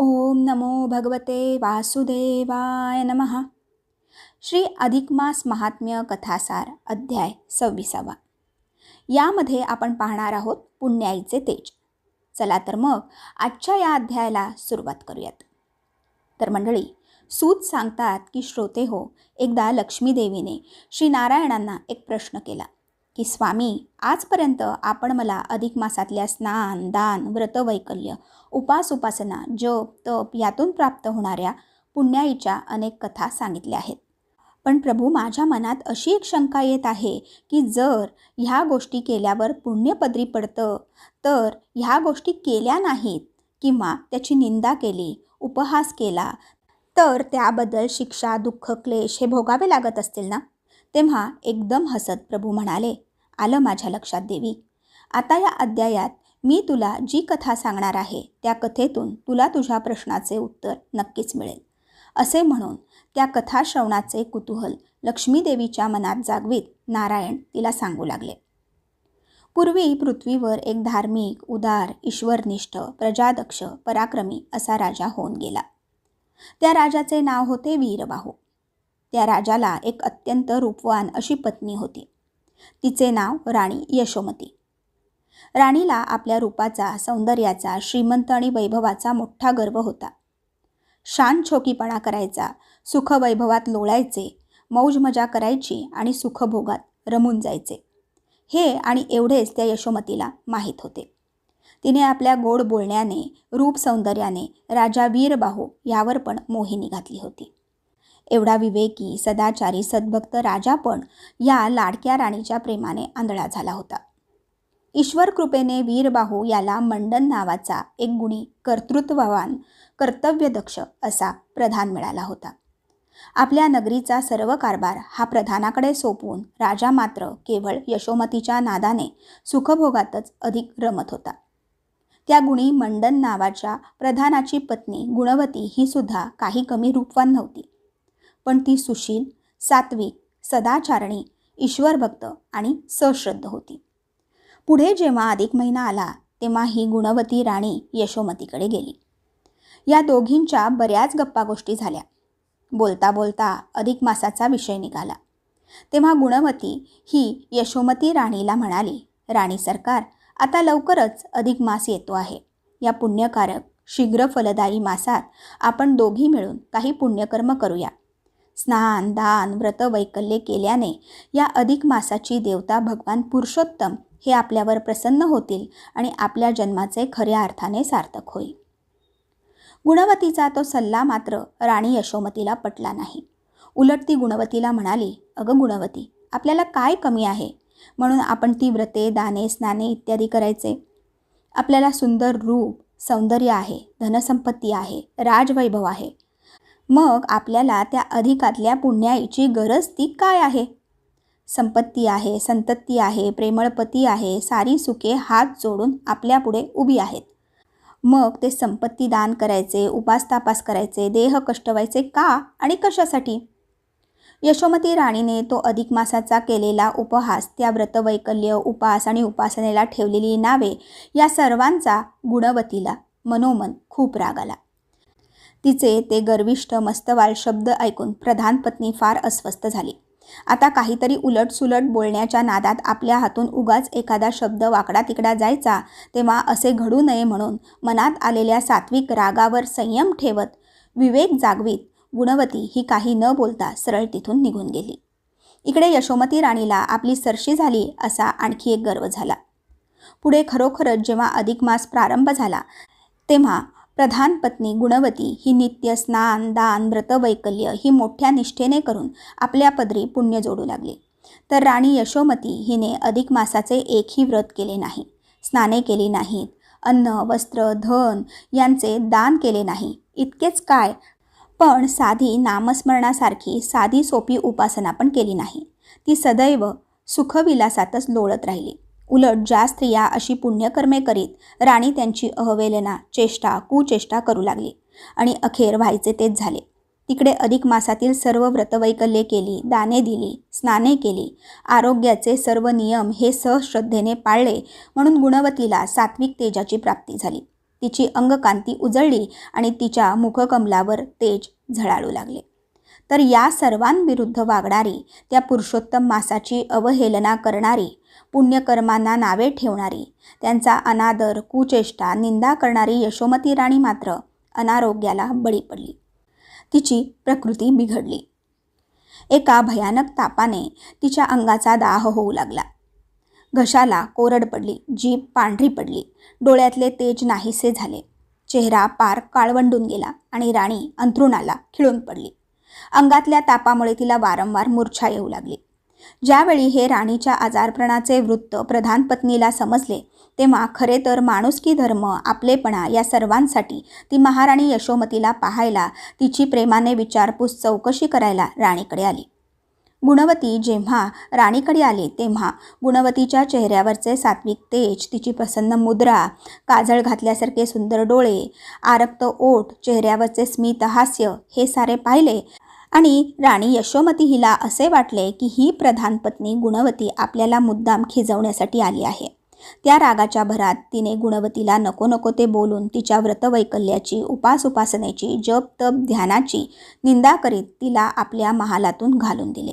ओम नमो भगवते वासुदेवाय नमः. श्री अधिकमास महात्म्य कथासार अध्याय 26. यामध्ये आपण पाहणार आहोत पुण्याईचे तेज. चला तर मग आजच्या या अध्यायाला सुरुवात करूयात. तर मंडळी, सूत सांगतात की श्रोते हो, एकदा लक्ष्मी देवीने श्री नारायणांना एक प्रश्न केला की स्वामी, आजपर्यंत आपण मला अधिक मासातल्या स्नान, दान, व्रतवैकल्य, उपास उपासना, जप तप यातून प्राप्त होणाऱ्या पुण्याईच्या अनेक कथा सांगितल्या आहेत. पण प्रभू, माझ्या मनात अशी एक शंका येत आहे की जर ह्या गोष्टी केल्यावर पुण्य पदरी पडतं, तर ह्या गोष्टी केल्या नाहीत किंवा त्याची निंदा केली, उपहास केला, तर त्याबद्दल शिक्षा, दुःख, क्लेश हे भोगावे लागत असतील ना. तेव्हा एकदम हसत प्रभू म्हणाले, आलं माझ्या लक्षात देवी. आता या अध्यायात मी तुला जी कथा सांगणार आहे त्या कथेतून तुला तुझ्या प्रश्नाचे उत्तर नक्कीच मिळेल. असे म्हणून त्या कथा श्रवणाचे कुतूहल लक्ष्मी देवीच्या मनात जागवीत नारायण तिला सांगू लागले. पूर्वी पृथ्वीवर एक धार्मिक, उदार, ईश्वरनिष्ठ, प्रजादक्ष, पराक्रमी असा राजा होऊन गेला. त्या राजाचे नाव होते वीरबाहू. त्या राजाला एक अत्यंत रूपवान अशी पत्नी होती. तिचे नाव राणी यशोमती. राणीला आपल्या रूपाचा, सौंदर्याचा, श्रीमंत आणि वैभवाचा मोठा गर्व होता. शान छोकीपणा करायचा, सुखवैभवात लोळायचे, मौज मजा करायची आणि सुखभोगात रमून जायचे. हे आणि एवढेच त्या यशोमतीला माहीत होते. तिने आपल्या गोड बोलण्याने, रूप सौंदर्याने राजा वीरबाहू यावर पण मोहिनी घातली होती. एवढा विवेकी, सदाचारी, सद्भक्त राजा पण या लाडक्या राणीच्या प्रेमाने आंधळा झाला होता. ईश्वर कृपेने वीरबाहू याला मंडन नावाचा एक गुणी, कर्तृत्ववान, कर्तव्यदक्ष असा प्रधान मिळाला होता. आपल्या नगरीचा सर्व कारभार हा प्रधानाकडे सोपवून राजा मात्र केवळ यशोमतीच्या नादाने सुखभोगातच अधिक रमत होता. त्या गुणी मंडन नावाच्या प्रधानाची पत्नी गुणवती ही सुद्धा काही कमी रूपवान नव्हती. पण ती सुशील, सात्विक, सदाचारणी, ईश्वरभक्त आणि सश्रद्ध होती. पुढे जेव्हा अधिक महिना आला तेव्हा ही गुणवती राणी यशोमतीकडे गेली. या दोघींच्या बऱ्याच गप्पा गोष्टी झाल्या. बोलता बोलता अधिक मासाचा विषय निघाला. तेव्हा गुणवती ही यशोमती राणीला म्हणाली, राणी सरकार, आता लवकरच अधिक मास येतो आहे. या पुण्यकारक, शीघ्र फलदायी मासात आपण दोघी मिळून काही पुण्यकर्म करूया. स्नान, दान, व्रत वैकल्ये केल्याने या अधिक मासाची देवता भगवान पुरुषोत्तम हे आपल्यावर प्रसन्न होतील आणि आपल्या जन्माचे खऱ्या अर्थाने सार्थक होईल. गुणवतीचा तो सल्ला मात्र राणी यशोमतीला पटला नाही. उलट ती गुणवतीला म्हणाली, अगं गुणवती, आपल्याला काय कमी आहे म्हणून आपण ती व्रते, दाने, स्नाने इत्यादी करायचे? आपल्याला सुंदर रूप, सौंदर्य आहे, धनसंपत्ती आहे, राजवैभव आहे. मग आपल्याला त्या अधिकातल्या पुण्याईची गरज ती काय आहे? संपत्ती आहे, संतती आहे, प्रेमळपती आहे, सारी सुखे हात जोडून आपल्यापुढे उभी आहेत. मग ते संपत्ती दान करायचे, उपासतापास करायचे, देह कष्टवायचे का आणि कशासाठी? यशोमती राणीने तो अधिक मासाचा केलेला उपहास, त्या व्रतवैकल्य, उपास आणि उपासनेला ठेवलेली नावे या सर्वांचा गुणवतीला मनोमन खूप राग आला. तिचे ते गर्विष्ठ मस्तवाल शब्द ऐकून प्रधान पत्नी फार अस्वस्थ झाली. आता काहीतरी उलटसुलट बोलण्याच्या नादात आपल्या हातून उगाच एखादा शब्द वाकडा तिकडा जायचा, तेव्हा असे घडू नये म्हणून मनात आलेल्या सात्विक रागावर संयम ठेवत, विवेक जागवीत गुणवती ही काही न बोलता सरळ तिथून निघून गेली. इकडे यशोमती राणीला आपली सरशी झाली असा आणखी एक गर्व झाला. पुढे खरोखरच जेव्हा अधिक मास प्रारंभ झाला तेव्हा प्रधान पत्नी गुणवती ही नित्य स्नान, दान, व्रतवैकल्य ही मोठ्या निष्ठेने करून आपल्या पदरी पुण्य जोडू लागली. तर राणी यशोमती हिने अधिक मासाचे एकही व्रत केले नाही, स्नाने केली नाहीत, अन्न, वस्त्र, धन यांचे दान केले नाही. इतकेच काय, पण साधी नामस्मरणासारखी साधी सोपी उपासना पण केली नाही. ती सदैव सुखविलासातच लोळत राहिली. उलट ज्या स्त्रिया अशी पुण्यकर्मे करीत राणी त्यांची अवहेलना, चेष्टा, कुचेष्टा करू लागली आणि अखेर व्हायचे तेच झाले. तिकडे अधिक मासातील सर्व व्रतवैकल्ये केली, दाने दिली, स्नाने केली, आरोग्याचे सर्व नियम हे सहश्रद्धेने पाळले म्हणून गुणवतीला सात्विक तेजाची प्राप्ती झाली. तिची अंगकांती उजळली आणि तिच्या मुखकमलावर तेज झळाळू लागले. तर या सर्वांविरुद्ध वागणारी, त्या पुरुषोत्तम मासाची अवहेलना करणारी, पुण्यकर्मांना नावे ठेवणारी, त्यांचा अनादर, कुचेष्टा, निंदा करणारी यशोमती राणी मात्र अनारोग्याला बळी पडली. तिची प्रकृती बिघडली. एका भयानक तापाने तिच्या अंगाचा दाह होऊ लागला. घशाला कोरड पडली, जीभ पांढरी पडली, डोळ्यातले तेज नाहीसे झाले, चेहरा पार काळवंडून गेला आणि राणी अंथरुणाला खिळून पडली. अंगातल्या तापामुळे तिला वारंवार मूर्छा येऊ लागली. ज्यावेळी हे राणीच्या आजारपणाचे वृत्त प्रधान पत्नीला समजले, तेव्हा खरे तर माणुसकी, धर्म, आपलेपणा या सर्वांसाठी ती महाराणी यशोमतीला पाहायला, तिची प्रेमाने विचारपूस चौकशी करायला राणीकडे आली. गुणवती जेव्हा राणीकडे आली तेव्हा गुणवतीच्या चेहऱ्यावरचे सात्विक तेज, तिची प्रसन्न मुद्रा, काजळ घातल्यासारखे सुंदर डोळे, आरक्त ओठ, चेहऱ्यावरचे स्मित हास्य हे सारे पाहिले आणि राणी यशोमती हिला असे वाटले की ही प्रधान पत्नी गुणवती आपल्याला मुद्दाम खिजवण्यासाठी आली आहे. त्या रागाच्या भरात तिने गुणवतीला नको नको ते बोलून तिच्या व्रतवैकल्याची, उपासनेची, जप तप ध्यानाची निंदा करीत तिला आपल्या महालातून घालून दिले.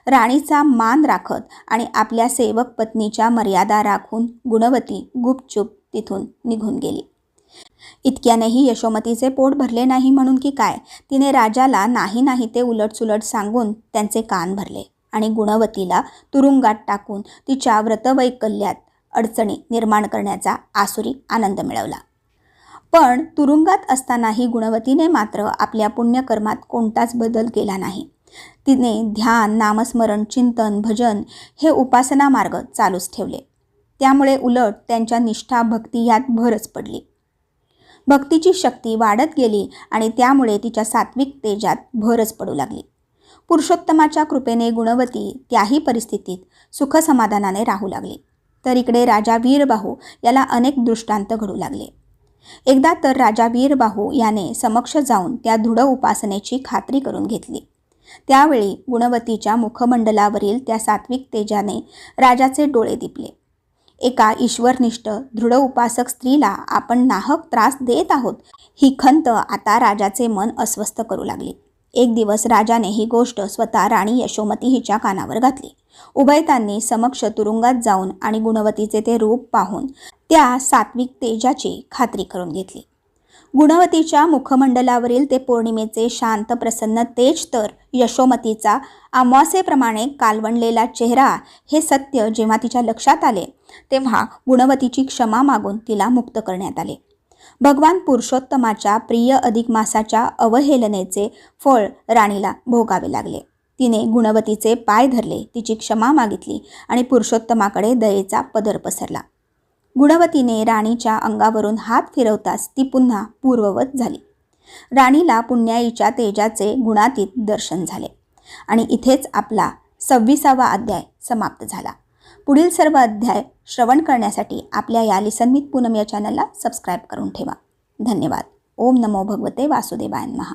राणीचा मान राखत आणि आपल्या सेवक पत्नीच्या मर्यादा राखून गुणवती गुपचूप तिथून निघून गेली. इतक्यानेही यशोमतीचे पोट भरले नाही म्हणून की काय, तिने राजाला नाही ते उलटसुलट सांगून त्यांचे कान भरले आणि गुणवतीला तुरुंगात टाकून तिच्या व्रतवैकल्यात अडचणी निर्माण करण्याचा आसुरी आनंद मिळवला. पण तुरुंगात असतानाही गुणवतीने मात्र आपल्या पुण्यकर्मात कोणताच बदल केला नाही. तिने ध्यान, नामस्मरण, चिंतन, भजन हे उपासना मार्ग चालूच ठेवले. त्यामुळे उलट त्यांच्या निष्ठा, भक्ती यात भरच पडली. भक्तीची शक्ती वाढत गेली आणि त्यामुळे तिच्या सात्विक तेजात भरच पडू लागली. पुरुषोत्तमाच्या कृपेने गुणवती त्याही परिस्थितीत सुखसमाधानाने राहू लागली. तर इकडे राजा वीरबाहू याला अनेक दृष्टांत घडू लागले. एकदा तर राजा वीरबाहू याने समक्ष जाऊन त्या दृढ उपासनेची खात्री करून घेतली. त्यावेळी गुणवतीच्या मुखमंडलावरील त्या सात्विक तेजाने राजाचे डोळे दिपले. एका ईश्वरनिष्ठ दृढ उपासक स्त्रीला आपण नाहक त्रास देत आहोत ही खंत आता राजाचे मन अस्वस्थ करू लागली. एक दिवस राजाने ही गोष्ट स्वतः राणी यशोमती हिच्या कानावर घातली. उभयतांनी समक्ष तुरुंगात जाऊन आणि गुणवतीचे ते रूप पाहून त्या सात्विक तेजाची खात्री करून घेतली. गुणवतीच्या मुखमंडलावरील ते पौर्णिमेचे शांत प्रसन्न तेज तर यशोमतीचा अमावास्येप्रमाणे कालवणलेला चेहरा हे सत्य जेव्हा तिच्या लक्षात आले तेव्हा गुणवतीची क्षमा मागून तिला मुक्त करण्यात आले. भगवान पुरुषोत्तमाच्या प्रिय अधिक मासाच्या अवहेलनेचे फळ राणीला भोगावे लागले. तिने गुणवतीचे पाय धरले, तिची क्षमा मागितली आणि पुरुषोत्तमाकडे दयेचा पदर पसरला. गुणवतीने राणीच्या अंगावरून हात फिरवताच ती पुन्हा पूर्ववत झाली. राणीला पुण्याईच्या तेजाचे गुणातीत दर्शन झाले आणि इथेच आपला 26वा अध्याय समाप्त झाला. पुढील सर्व अध्याय श्रवण करण्यासाठी आपल्या या लिसन विथ पूनम या चॅनलला सबस्क्राईब करून ठेवा. धन्यवाद. ओम नमो भगवते वासुदेवाय नमः.